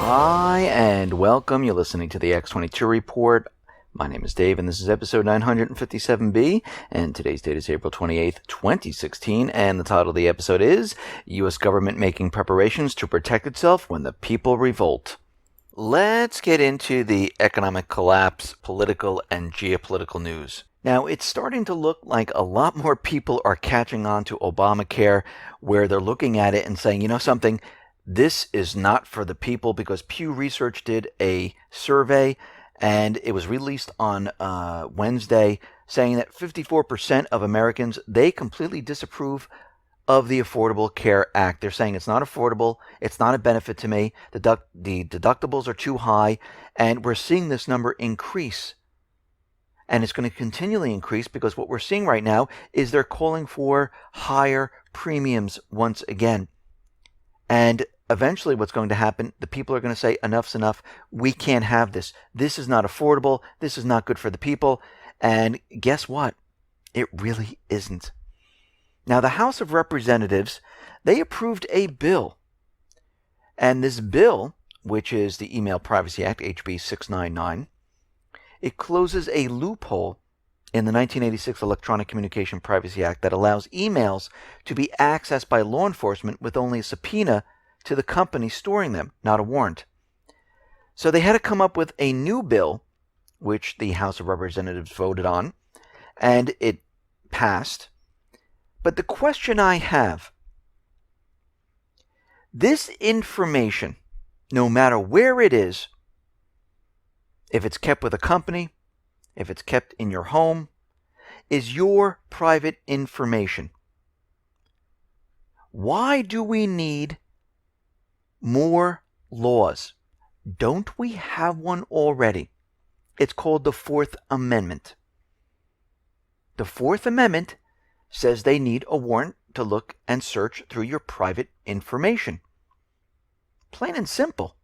Hi, and welcome. You're listening to the X22 Report. My name is Dave, and this is episode 957B, and today's date is April 28th, 2016, and the title of the episode is U.S. Government Making Preparations to Protect Itself When the People Revolt. Let's get into the economic collapse, political, and geopolitical news. Now, it's starting to look like a lot more people are catching on to Obamacare, where they're looking at it and saying, you know something, this is not for the people, because Pew Research did a survey, and it was released on Wednesday, saying that 54% of Americans, they completely disapprove of the Affordable Care Act. They're saying it's not affordable, it's not a benefit to me, the deductibles are too high, and we're seeing this number increase. And it's going to continually increase because what we're seeing right now is they're calling for higher premiums once again. And eventually what's going to happen, the people are going to say, enough's enough, we can't have this. This is not affordable, this is not good for the people. And guess what? It really isn't. Now, the House of Representatives, they approved a bill. And this bill, which is the Email Privacy Act, HB 699, it closes a loophole in the 1986 Electronic Communication Privacy Act that allows emails to be accessed by law enforcement with only a subpoena to the company storing them, not a warrant. So they had to come up with a new bill, which the House of Representatives voted on, and it passed. But the question I have, this information, no matter where it is, if it's kept with a company, if it's kept in your home, is your private information. Why do we need more laws? Don't we have one already? It's called the Fourth Amendment. The Fourth Amendment says they need a warrant to look and search through your private information. Plain and simple.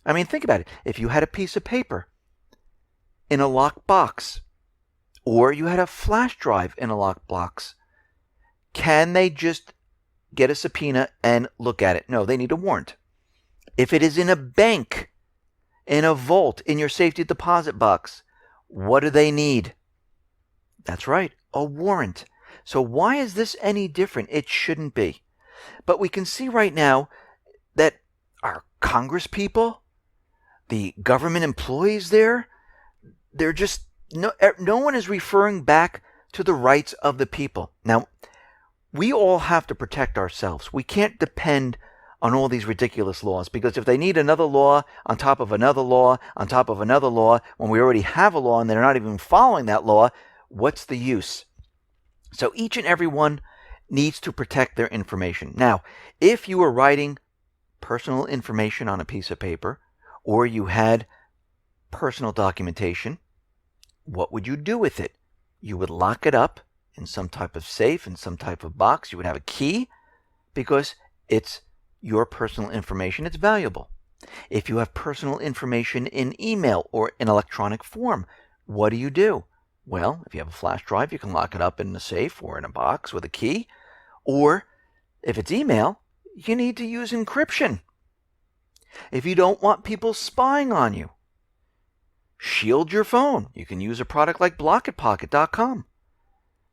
I mean, think about it. If you had a piece of paper in a locked box, or you had a flash drive in a locked box, can they just get a subpoena and look at it? No, they need a warrant. If it is in a bank, in a vault, in your safety deposit box, what do they need? That's right, a warrant. So why is this any different? It shouldn't be. But we can see right now that our Congress people, the government employees there, they're just, no one is referring back to the rights of the people. Now, we all have to protect ourselves. We can't depend on all these ridiculous laws, because if they need another law on top of another law on top of another law, when we already have a law and they're not even following that law, what's the use? So each and every one needs to protect their information. Now, if you were writing personal information on a piece of paper, or you had personal documentation, what would you do with it? You would lock it up in some type of safe, in some type of box. You would have a key, because it's your personal information. It's valuable. If you have personal information in email or in electronic form, what do? Well, if you have a flash drive, you can lock it up in a safe or in a box with a key. Or if it's email, you need to use encryption. If you don't want people spying on you, shield your phone. You can use a product like blockitpocket.com.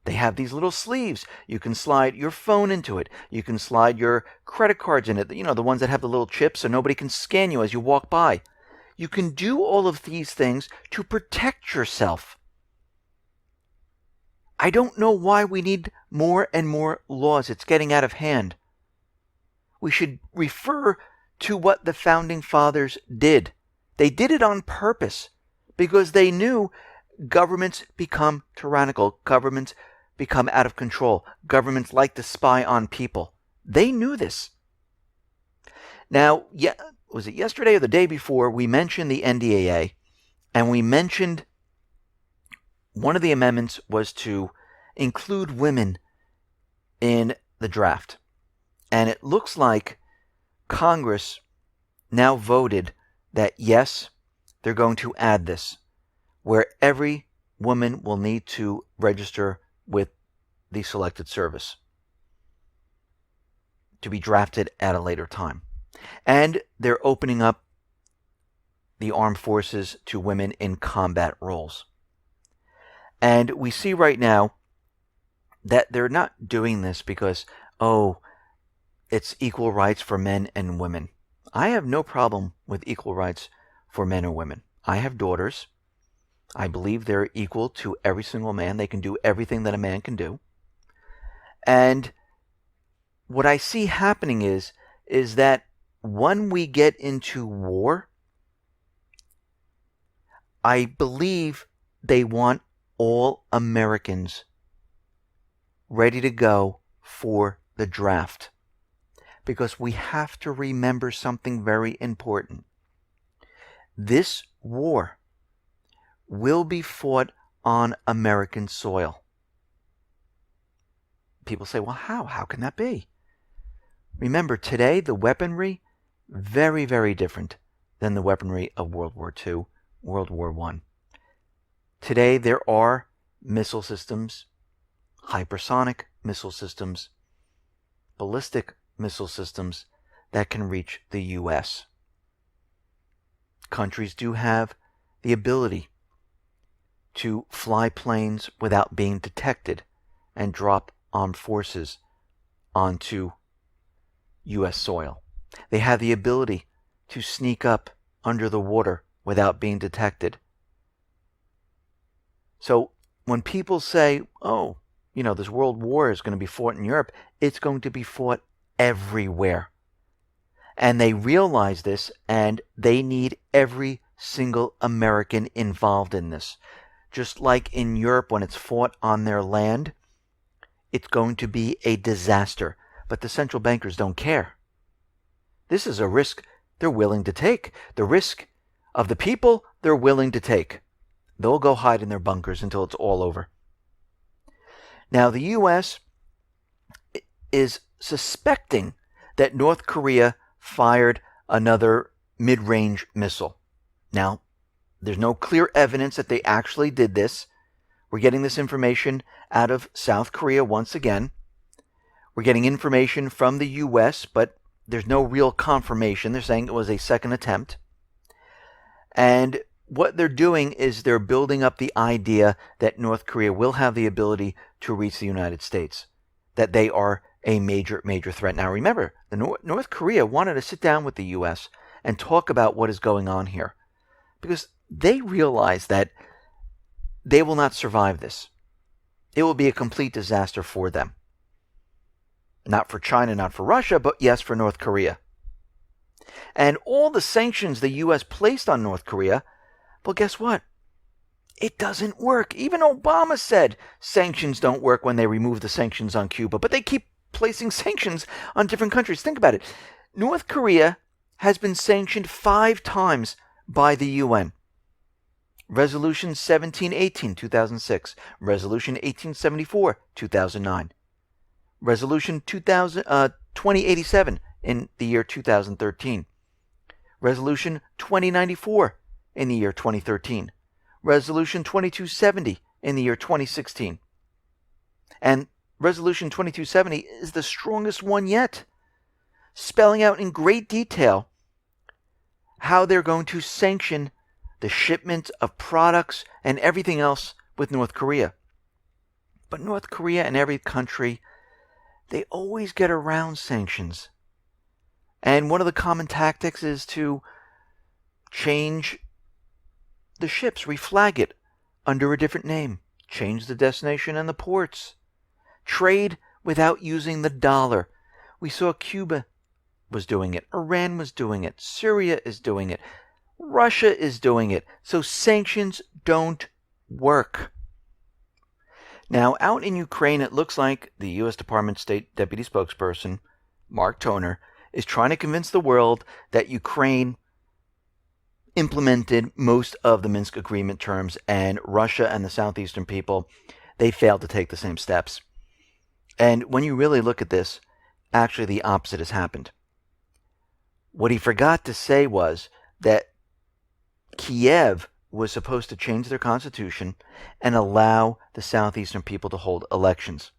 They have these little sleeves. You can slide your phone into it. You can slide your credit cards in it. You know, the ones that have the little chips so nobody can scan you as you walk by. You can do all of these things to protect yourself. I don't know why we need more and more laws. It's getting out of hand. We should refer to what the Founding Fathers did. They did it on purpose, because they knew governments become tyrannical. Governments become out of control. Governments like to spy on people. They knew this. Now, was it yesterday or the day before, we mentioned the NDAA, and we mentioned one of the amendments was to include women in the draft. And it looks like Congress now voted that yes, they're going to add this, where every woman will need to register with the selected service to be drafted at a later time. And they're opening up the armed forces to women in combat roles. And we see right now that they're not doing this because, oh, it's equal rights for men and women. I have no problem with equal rights for men and women. I have daughters. I believe they're equal to every single man. They can do everything that a man can do. And what I see happening is that when we get into war, I believe they want all Americans ready to go for the draft. Because we have to remember something very important. This war will be fought on American soil. People say, well, how? How can that be? Remember, today, the weaponry, very, very different than the weaponry of World War II, World War I. Today, there are missile systems, hypersonic missile systems, ballistic missile systems that can reach the U.S. Countries do have the ability to fly planes without being detected and drop armed forces onto U.S. soil. They have the ability to sneak up under the water without being detected. So when people say, oh, this world war is going to be fought in Europe, it's going to be fought everywhere. And they realize this, and they need every single American involved in this. Just like in Europe, when it's fought on their land, it's going to be a disaster. But the central bankers don't care. This is a risk they're willing to take. The risk of the people they're willing to take. They'll go hide in their bunkers until it's all over. Now, the U.S. is suspecting that North Korea fired another mid-range missile. Now, there's no clear evidence that they actually did this. We're getting this information out of South Korea once again. We're getting information from the U.S., but there's no real confirmation. They're saying it was a second attempt. And what they're doing is they're building up the idea that North Korea will have the ability to reach the United States, that they are a major, major threat. Now remember, North Korea wanted to sit down with the U.S. and talk about what is going on here, because they realize that they will not survive this. It will be a complete disaster for them. Not for China, not for Russia, but yes, for North Korea. And all the sanctions the U.S. placed on North Korea, well, guess what? It doesn't work. Even Obama said sanctions don't work when they remove the sanctions on Cuba, but they keep placing sanctions on different countries. Think about it. North Korea has been sanctioned 5 times by the UN. Resolution 1718, 2006. Resolution 1874, 2009. Resolution 2087 in the year 2013. Resolution 2094 in the year 2013. Resolution 2270 in the year 2016. And Resolution 2270 is the strongest one yet, spelling out in great detail how they're going to sanction the shipment of products and everything else with North Korea. But North Korea and every country, they always get around sanctions. And one of the common tactics is to change the ships, reflag it under a different name, change the destination and the ports, trade without using the dollar. We saw Cuba was doing it, Iran was doing it, Syria is doing it, Russia is doing it. So sanctions don't work. Now, out in Ukraine, it looks like the U.S. Department of State Deputy Spokesperson, Mark Toner, is trying to convince the world that Ukraine implemented most of the Minsk agreement terms, and Russia and the southeastern people, they failed to take the same steps. And when you really look at this, actually the opposite has happened. What he forgot to say was that Kiev was supposed to change their constitution and allow the southeastern people to hold elections.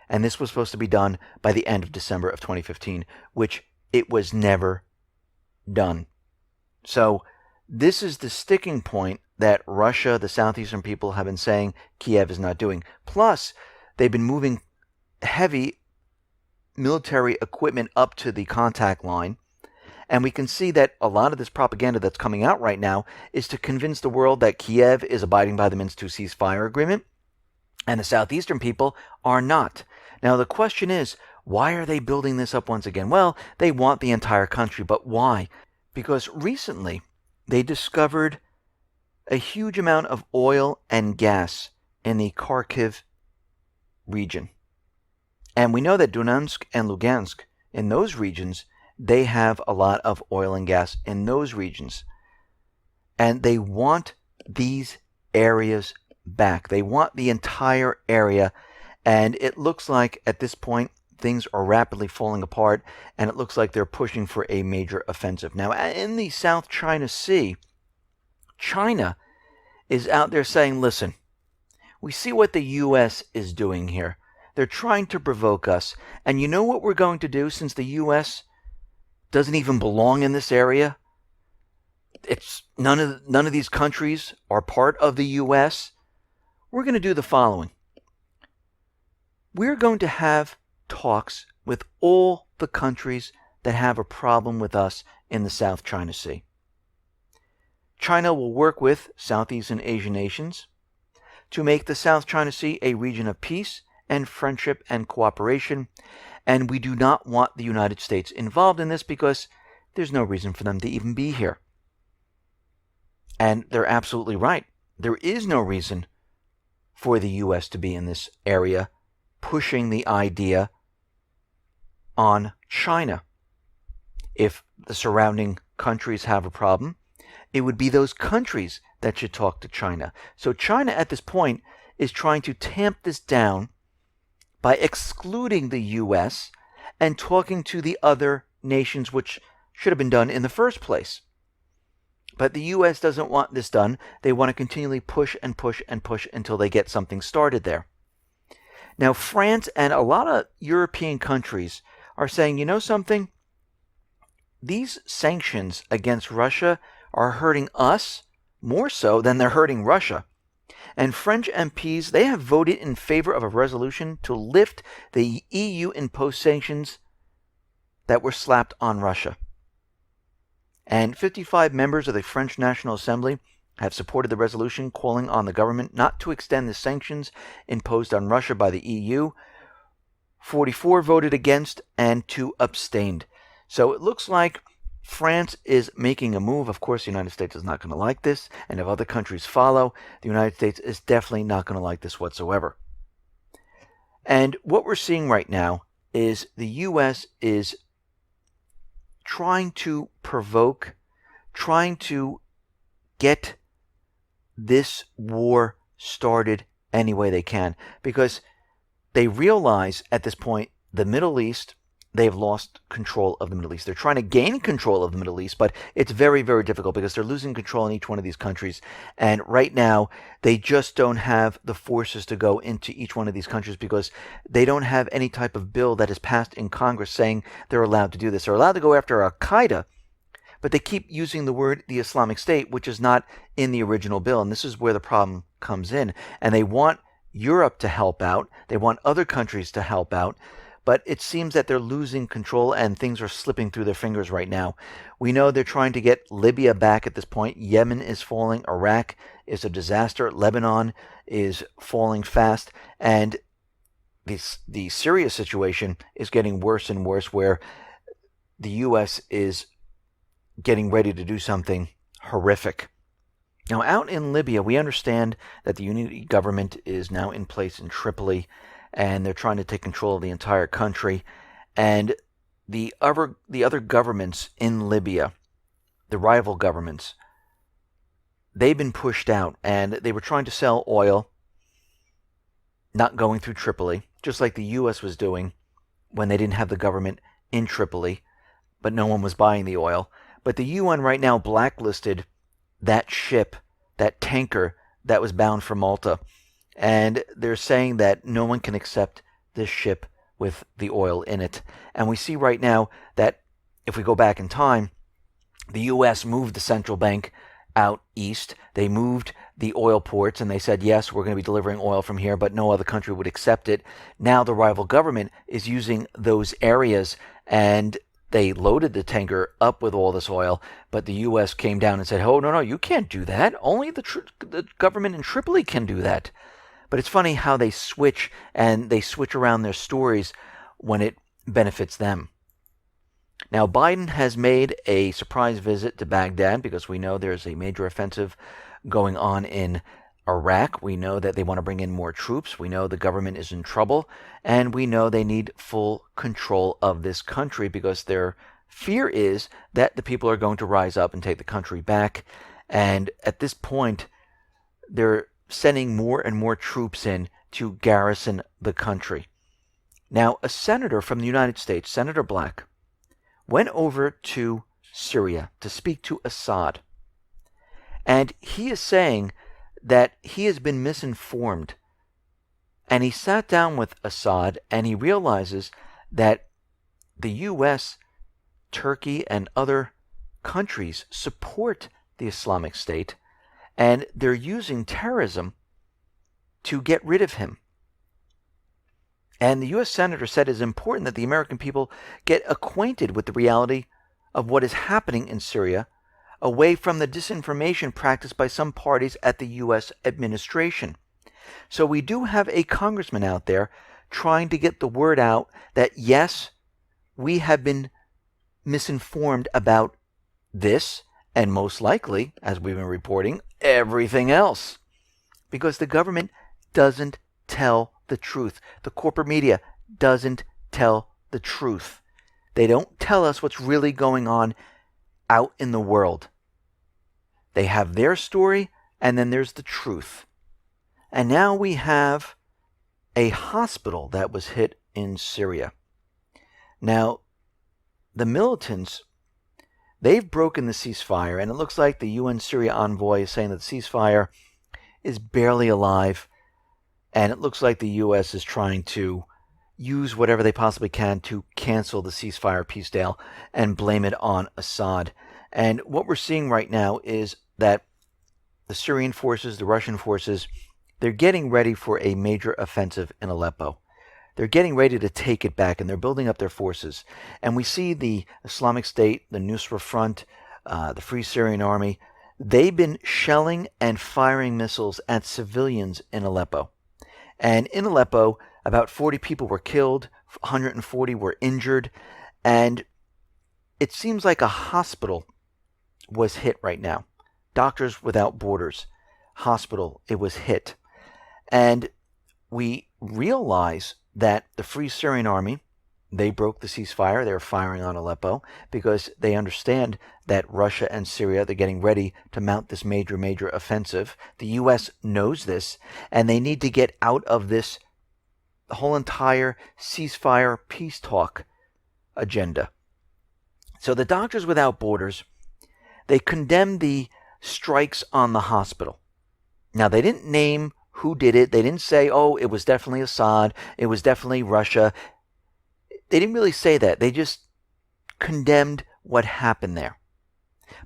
And this was supposed to be done by the end of December of 2015, which it was never done. So This is the sticking point that Russia, the southeastern people, have been saying Kiev is not doing. Plus, they've been moving heavy military equipment up to the contact line. And we can see that a lot of this propaganda that's coming out right now is to convince the world that Kiev is abiding by the Minsk II ceasefire agreement, and the southeastern people are not. Now, the question is, why are they building this up once again? Well, they want the entire country, but why? Because recently they discovered a huge amount of oil and gas in the Kharkiv region. And we know that Donetsk and Lugansk, in those regions, they have a lot of oil and gas in those regions. And they want these areas back. They want the entire area. And it looks like at this point, things are rapidly falling apart. And it looks like they're pushing for a major offensive. Now, in the South China Sea, China is out there saying, listen, we see what the U.S. is doing here. They're trying to provoke us. And you know what we're going to do since the U.S. doesn't even belong in this area? It's none of these countries are part of the U.S. We're going to do the following. We're going to have talks with all the countries that have a problem with us in the South China Sea. China will work with Southeast Asian nations to make the South China Sea a region of peace and friendship and cooperation. And we do not want the United States involved in this because there's no reason for them to even be here. And they're absolutely right. There is no reason for the U.S. to be in this area pushing the idea on China. If the surrounding countries have a problem, it would be those countries that should talk to China. So China at this point is trying to tamp this down by excluding the U.S. and talking to the other nations, which should have been done in the first place. But the U.S. doesn't want this done. They want to continually push and push and push until they get something started there. Now, France and a lot of European countries are saying, you know something? These sanctions against Russia are hurting us more so than they're hurting Russia. And French MPs, they have voted in favor of a resolution to lift the EU-imposed sanctions that were slapped on Russia. And 55 members of the French National Assembly have supported the resolution calling on the government not to extend the sanctions imposed on Russia by the EU. 44 voted against and 2 abstained. So it looks like France is making a move. Of course, the United States is not going to like this. And if other countries follow, the United States is definitely not going to like this whatsoever. And what we're seeing right now is the U.S. is trying to provoke, trying to get this war started any way they can. Because they realize at this point the Middle East, they've lost control of the Middle East. They're trying to gain control of the Middle East, but it's very, very difficult because they're losing control in each one of these countries. And right now, they just don't have the forces to go into each one of these countries because they don't have any type of bill that is passed in Congress saying they're allowed to do this. They're allowed to go after Al-Qaeda, but they keep using the word the Islamic State, which is not in the original bill. And this is where the problem comes in. And they want Europe to help out. They want other countries to help out. But it seems that they're losing control and things are slipping through their fingers right now. We know they're trying to get Libya back at this point. Yemen is falling. Iraq is a disaster. Lebanon is falling fast. And the Syria situation is getting worse and worse, where the U.S. is getting ready to do something horrific. Now, out in Libya, we understand that the unity government is now in place in Tripoli, and they're trying to take control of the entire country. And the other governments in Libya, the rival governments, they've been pushed out, and they were trying to sell oil, not going through Tripoli, just like the U.S. was doing when they didn't have the government in Tripoli, but no one was buying the oil. But the UN right now blacklisted that ship, that tanker that was bound for Malta. And they're saying that no one can accept this ship with the oil in it. And we see right now that if we go back in time, the U.S. moved the central bank out east. They moved the oil ports and they said, yes, we're going to be delivering oil from here, but no other country would accept it. Now the rival government is using those areas, and they loaded the tanker up with all this oil, but the U.S. came down and said, oh, no, you can't do that. Only the government in Tripoli can do that. But it's funny how they switch, and they switch around their stories when it benefits them. Now, Biden has made a surprise visit to Baghdad because we know there's a major offensive going on in Iraq. We know that they want to bring in more troops. We know the government is in trouble. And we know they need full control of this country because their fear is that the people are going to rise up and take the country back. And at this point, they're sending more and more troops in to garrison the country. Now, a senator from the United States, Senator Black, went over to Syria to speak to Assad. And he is saying that he has been misinformed. And he sat down with Assad and he realizes that the U.S., Turkey, and other countries support the Islamic State, and they're using terrorism to get rid of him. And the U.S. Senator said it's important that the American people get acquainted with the reality of what is happening in Syria, away from the disinformation practiced by some parties at the U.S. administration. So we do have a congressman out there trying to get the word out that, yes, we have been misinformed about this, and most likely, as we've been reporting, everything else. Because the government doesn't tell the truth. The corporate media doesn't tell the truth. They don't tell us what's really going on out in the world. They have their story, and then there's the truth. And now we have a hospital that was hit in Syria. Now, the militants, they've broken the ceasefire, and it looks like the UN Syria envoy is saying that the ceasefire is barely alive. And it looks like the U.S. is trying to use whatever they possibly can to cancel the ceasefire peace deal and blame it on Assad. And what we're seeing right now is that the Syrian forces, the Russian forces, they're getting ready for a major offensive in Aleppo. They're getting ready to take it back, and they're building up their forces. And we see the Islamic State, the Nusra Front, the Free Syrian Army, they've been shelling and firing missiles at civilians in Aleppo. And in Aleppo, about 40 people were killed, 140 were injured, and it seems like a hospital was hit right now. Doctors Without Borders hospital, it was hit. And we realize that the Free Syrian Army, they broke the ceasefire. They're firing on Aleppo because they understand that Russia and Syria, they're getting ready to mount this major offensive. The U.S. knows this, and they need to get out of this whole entire ceasefire peace talk agenda. So the Doctors Without Borders, they condemned the strikes on the hospital. Now, they didn't name who did it. They didn't say, oh, it was definitely Assad, it was definitely Russia. They didn't really say that. They just condemned what happened there.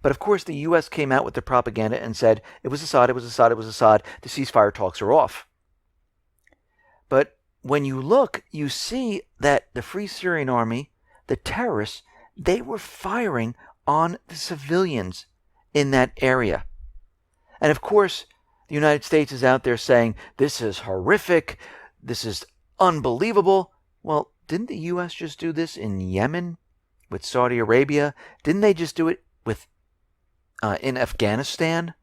But of course, the U.S. came out with the propaganda and said, it was Assad, it was Assad, it was Assad. The ceasefire talks are off. But when you look, you see that the Free Syrian Army, the terrorists, they were firing on the civilians in that area. And of course, the United States is out there saying, this is horrific, this is unbelievable. Well, didn't the U.S. just do this in Yemen with Saudi Arabia? Didn't they just do it with in Afghanistan?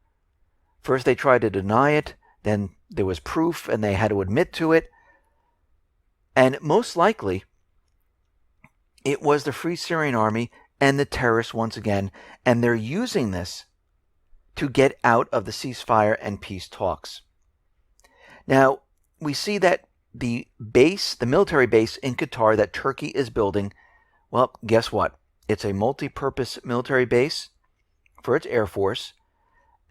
First they tried to deny it, then there was proof and they had to admit to it. And most likely, it was the Free Syrian Army and the terrorists once again, and they're using this to get out of the ceasefire and peace talks. Now, we see that the base, the military base in Qatar that Turkey is building, well, guess what? It's a multi-purpose military base for its Air Force,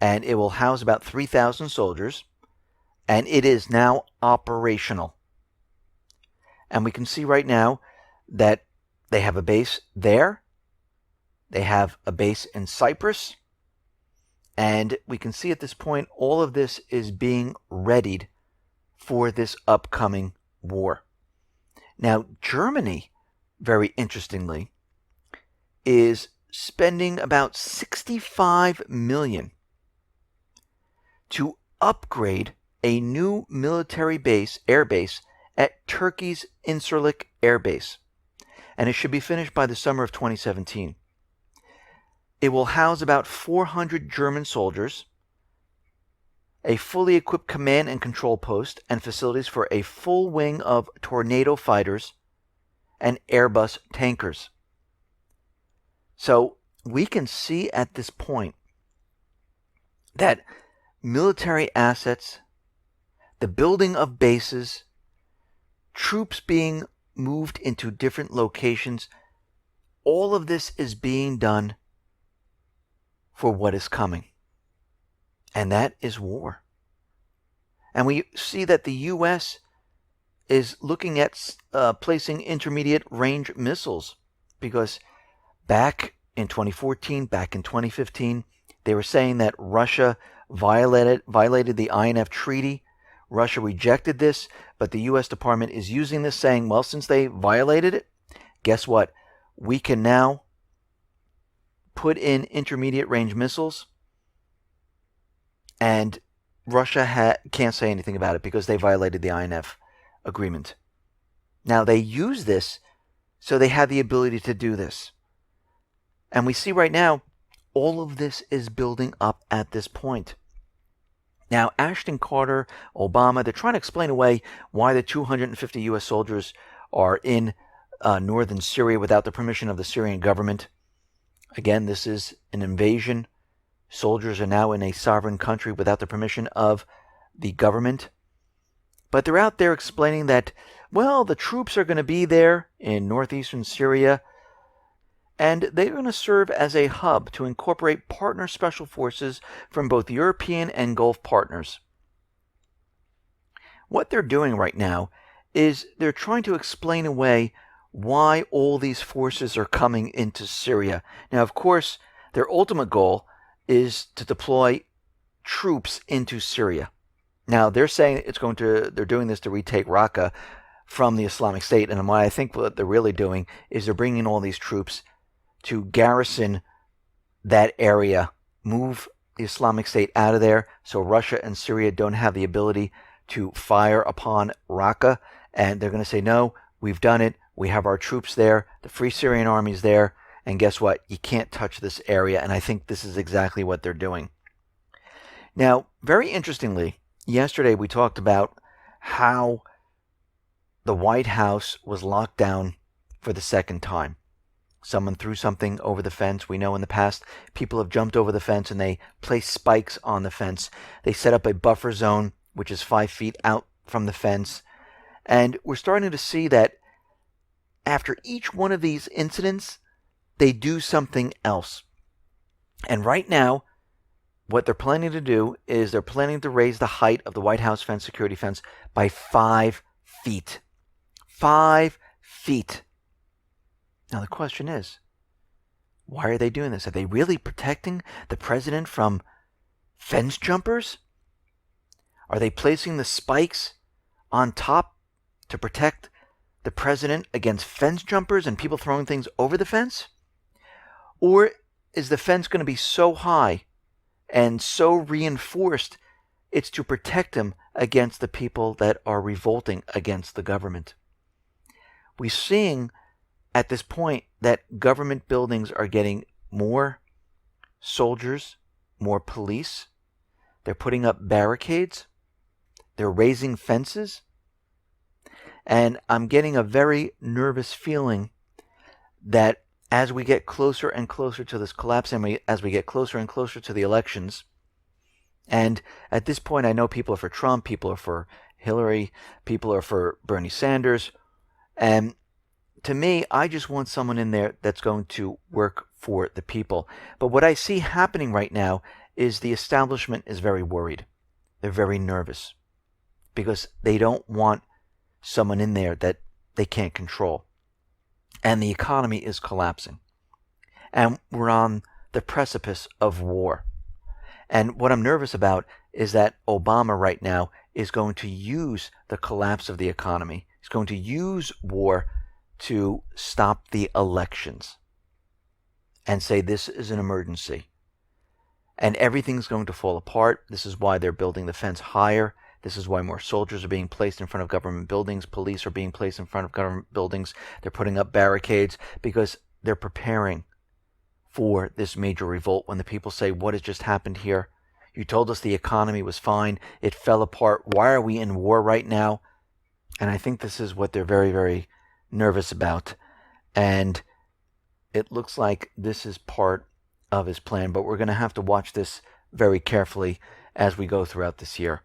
and it will house about 3,000 soldiers, and it is now operational. And we can see right now that they have a base there, they have a base in Cyprus, And we can see at this point, all of this is being readied for this upcoming war. Now, Germany, very interestingly, is spending about $65 million to upgrade a new military base, air base, at Turkey's Incirlik Air Base. And it should be finished by the summer of 2017. It will house about 400 German soldiers, a fully equipped command and control post, and facilities for a full wing of Tornado fighters and Airbus tankers. So we can see at this point that military assets, the building of bases, troops being moved into different locations, all of this is being done for what is coming. And that is war. And we see that the U.S. is looking at placing intermediate range missiles, because back in 2014, back in 2015, they were saying that Russia violated the INF Treaty. Russia rejected this, but the U.S. Department is using this, saying, well, since they violated it, guess what? We can now put in intermediate range missiles, and Russia can't say anything about it because they violated the INF agreement. Now, they use this, so they have the ability to do this. And we see right now, all of this is building up at this point. Now, Ashton, Carter, Obama, they're trying to explain away why the 250 U.S. soldiers are in northern Syria without the permission of the Syrian government. Again, this is an invasion. Soldiers are now in a sovereign country without the permission of the government. But they're out there explaining that, well, the troops are going to be there in northeastern Syria, and they're going to serve as a hub to incorporate partner special forces from both European and Gulf partners. What they're doing right now is they're trying to explain away why all these forces are coming into Syria. Now, of course, their ultimate goal is to deploy troops into Syria. Now, they're saying they're doing this to retake Raqqa from the Islamic State, and what I think what they're really doing is they're bringing all these troops to garrison that area, move the Islamic State out of there so Russia and Syria don't have the ability to fire upon Raqqa. And they're going to say, no, we've done it. We have our troops there. The Free Syrian Army's there. And guess what? You can't touch this area. And I think this is exactly what they're doing. Now, very interestingly, yesterday we talked about how the White House was locked down for the second time. Someone threw something over the fence. We know in the past people have jumped over the fence and they place spikes on the fence. They set up a buffer zone, which is 5 feet out from the fence. And we're starting to see that after each one of these incidents, they do something else. And right now, what they're planning to do is they're planning to raise the height of the White House fence, security fence, by 5 feet. 5 feet. Now the question is, why are they doing this? Are they really protecting the president from fence jumpers? Are they placing the spikes on top to protect the president against fence jumpers and people throwing things over the fence? Or is the fence going to be so high and so reinforced it's to protect him against the people that are revolting against the government? We're seeing at this point that government buildings are getting more soldiers, more police. They're putting up barricades. They're raising fences. And I'm getting a very nervous feeling that as we get closer and closer to this collapse, and as we get closer and closer to the elections, and at this point I know people are for Trump, people are for Hillary, people are for Bernie Sanders, and to me, I just want someone in there that's going to work for the people. But what I see happening right now is the establishment is very worried. They're very nervous because they don't want someone in there that they can't control. And the economy is collapsing. And we're on the precipice of war. And what I'm nervous about is that Obama right now is going to use the collapse of the economy. He's going to use war to stop the elections and say this is an emergency. And everything's going to fall apart. This is why they're building the fence higher. This is why more soldiers are being placed in front of government buildings. Police are being placed in front of government buildings. They're putting up barricades because they're preparing for this major revolt. When the people say, what has just happened here? You told us the economy was fine. It fell apart. Why are we in war right now? And I think this is what they're very, very nervous about. And it looks like this is part of his plan. But we're going to have to watch this very carefully as we go throughout this year.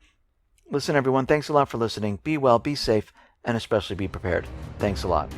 Listen, everyone, thanks a lot for listening. Be well, be safe, and especially be prepared. Thanks a lot.